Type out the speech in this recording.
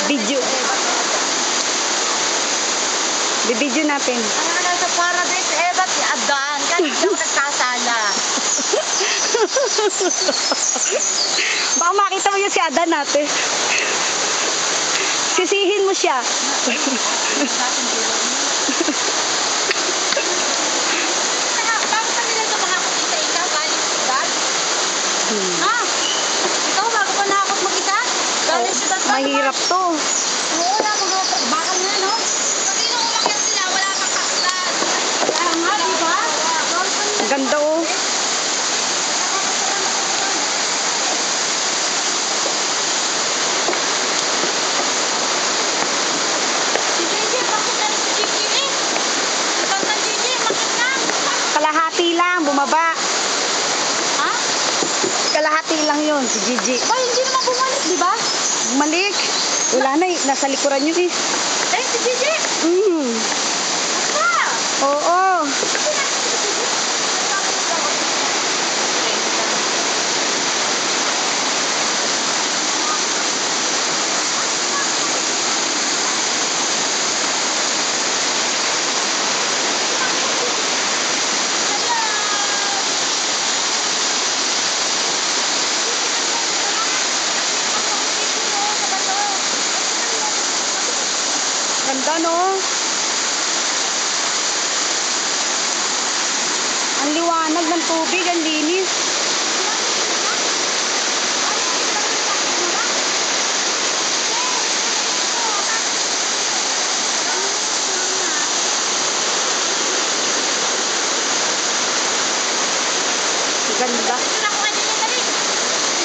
Video. Bibidyo natin. Ang nasa paradise, ba't si Adan? Kasi hindi ako nagkasala. Baka makita mo yun si Adan natin. Sisihin mo siya. Bakit kami nito makakakita ikaw galing siyudad? Ha? Ikaw bago pa nakakot mag-isa? Galing siyudad ba? Mahirap to. Oo, wala mga bakal na, no? Pag inuumakyat sila, wala kang kaklan. Kaya nga, di ba? Ang ganda oh. Si JJ, bakit ano si JJ eh? Pagkang JJ, bakit na? Kalahati lang, bumaba. Ha? Kalahati lang yun, si Gigi. Ba, hindi naman bumalik, di ba? Malik. Wala na, nasa likuran yun eh. Eh, si JJ! Mm. Ba? Oo. Ganda no? Ang liwanag ng tubig, ang linis.